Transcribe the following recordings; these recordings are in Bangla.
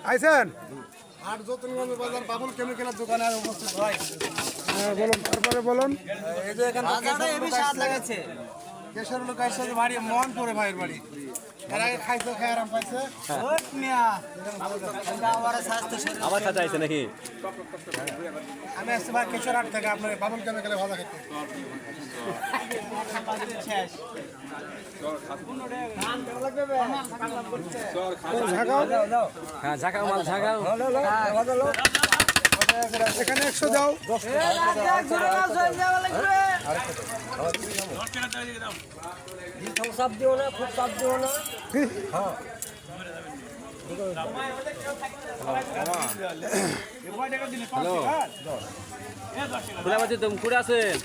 আইছেন? আর যতনগঞ্জ বাজার বাবুল কেমিক্যালের দোকানে আর উপস্থিত ভাই। হ্যাঁ বলুন, তারপরে বলুন। এই যে এখানে কেশর লোক আসছে বাড়ি মন পড়ে ভাইয়ের বাড়ি। এর আগে খাইছে খাই আরাম পাইছে। আবার সাথে আইছে নাকি? আমি আসছি ভাই কেশর হাট থেকে আপনার বাবুল কেমিক্যালে ভাজা খেতে। ঝাঁকাও, হ্যাঁ ঝাঁকাও মাল ঝাঁকাও। এখানে 100 দাও। চাপ দিও না, খুব চাপ দিও না। হ্যালো খুলে বাজে তুমি খুলে আছেন?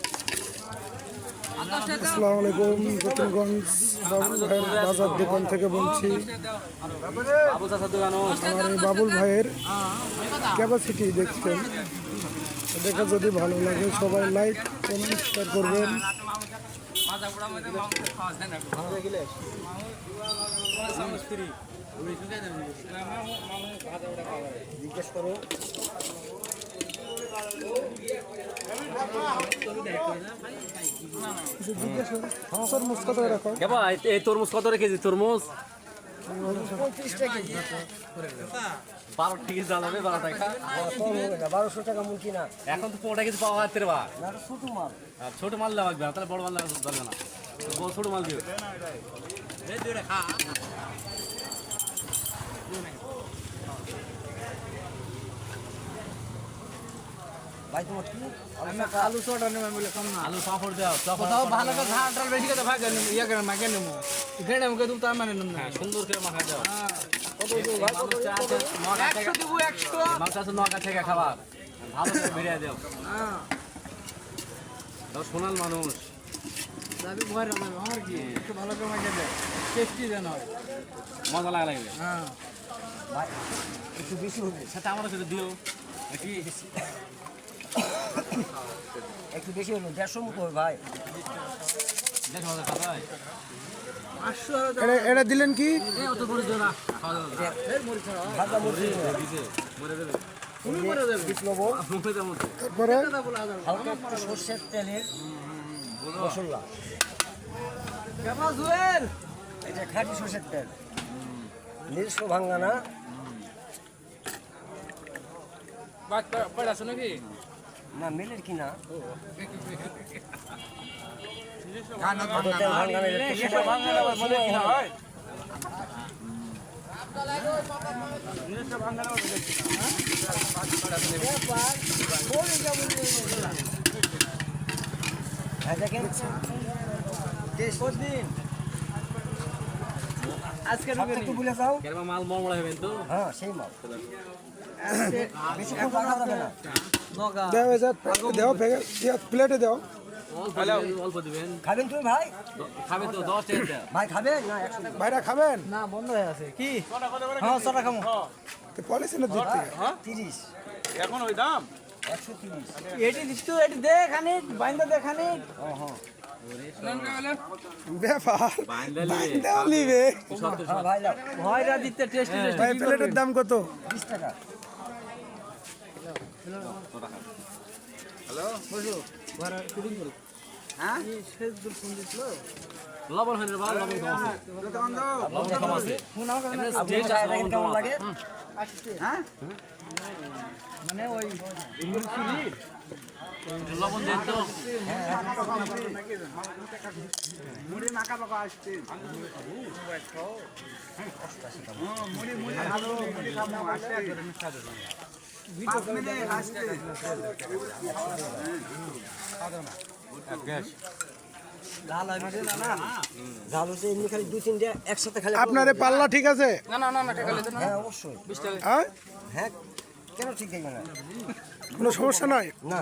আসসালামু আলাইকুম, নতুনগঞ্জ বাবুল ভাইয়ের বাজার দোকান থেকে বলছি। আবু চাচার দোকানও আমার এই বাবুল ভাইয়ের ক্যাপাসিটি দেখছেন, দেখে যদি ভালো লাগে সবাই লাইক কমেন্ট শেয়ার করবেন। জিজ্ঞেস করো। তরমুজ কত এরকম? কেবা এই তরমুজ কত রে কেজি? তরমুজ 35 টাকা কেজি। 12 টাকা জ্বালাবে, 12 টাকা। 1200 টাকা মূল কিনা। এখন তো 15 কেজি পাওয়া যাচ্ছে রে বা। না ছোট মাল। আর ছোট মাল লাগবে না, তাহলে বড় মাল লাগবে না। ছোট মাল দিও। ভাই তোমার কি? আলু চটা নেবে বলে কম না। আলু পাপড় দাও, কোথাও ভালো করে ধান টাল বেশি করে ভাগ নেব ইয়া করে মাকে নেব। ঘেড়ে মুখে তুমি তার মানে নেব না। সুন্দর করে মাখা দাও। কত দিও ভাই? কত দিও? 100 দিব 100। মাছ আছে নকা থেকে খাবার ভালো করে বেরিয়ে দাও। হ্যাঁ। দাও সোনাল মানুষ। যাবি ভয় রাখবে আমার কি একটু ভালো করে মাকে দে। টেস্টি যেন হয়। মজা লাগবে। হ্যাঁ। ভাই একটু বেশি হবে। সাথে আমার সাথে দিও কি একটু বেশি হলো 150 মতো হবে ভাই। দেখো মজা খাবাই। 500 এটা দিলেন কি? এই অত করে দিও না, খাওয়া দাও। ভাজা মুরগি দিতে মরে দেবে। তুমি করে দেবে। বিট লবণ, মুখে দাও মতো। তারপরে হালকা একটু সরষের তেলের মশলা। কেমন জুয়েল? এই যে খাঁটি সরষের তেল, নিজস্ব ভাঙ্গানা। বাট পড়া শুনে কি? না মিলের কিনা। গানা কত তেল ভাঙ্গানা একটু সময় বলে কি হয়? হ্যাঁ দেখেন দিন আজকে সবটা একটু বলে যাও। কেরবা মাল মরমরা হবে তো। হ্যাঁ সেই মাল। বেশিক্ষণ রাখা যাবে না। নগা দেও, এই যে দেও, প্লেটে দাও। অল্প দিবেন। খাবেন তুমি ভাই? খাবে তো 10 টাকা দাও। ভাই খাবেন না 100 টাকা? ভাইরা খাবেন? না বন্ধ হয়ে আছে কি? হ্যাঁ চটা খামো। পলিসিনের দিক থেকে 30 এখন ওই দাম 130। এটি দিছু এটি দে খানি বাইন্দা দে খানি। ব্যাপার বান্ডালি রে। দেও নিবে। হ্যাঁ ভাই লাও। ভয়রা দিতে টেস্টি ভাই প্লেটের দাম কত? 20 টাকা। হ্যাঁ শেষ দূর ফোন দিছিল। লবণ হইলে বা লবণ কম আছে। লবণ কম আছে। ফোন আমাকে এমনি আপনি টেস্ট চায় আছে দেখেন লবণ কেমন কম লাগে? হ্যাঁ মানে ওই মুরগি আছে। লবণ দেন তো। মুড়ি মাখা পাকা আসছে মুড়ি মুড়ি ভালো মুড়ি খাবো আসছে মিষ্টি দেব 5 মিনিট আসছে গ্যাস। লাল হবে না না। ঝাল হচ্ছে এমনি খালি 2-3টা একসাথে খালি। আপনার এই পাল্লা ঠিক আছে? না না না না ঠিক আছে হ্যাঁ অবশ্যই। হ্যাঁ, হ্যাঁ কেন ঠিক থাকবে না? কোনো সমস্যা নয়। না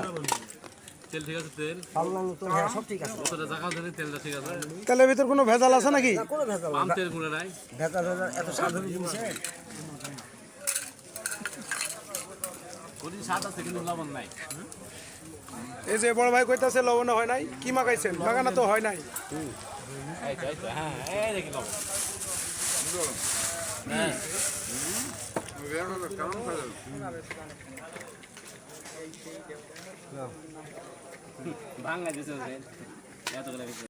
তেল ঠিক আছে তেল। পাল্লা নতুন হ্যাঁ সব ঠিক আছে। কতটা জায়গাও দেন তেলটা ঠিক আছে। তেলের ভিতর কোনো ভেজাল আছে নাকি? না কোনো ভেজাল পাম না। তেল গুলো নাই। ভেজাল এত স্বাদ হবে জিনিসে। কোন স্বাদ আছে কিন্তু লবণ নাই। এই যে বড় ভাই কইতাছে লবণ হয় নাই, কি মাখাইছেন? মাখানা তো হয় নাই। এই তো হ্যাঁ এই দেখি লবণ। হ্যাঁ ভাঙা দিছে এত করে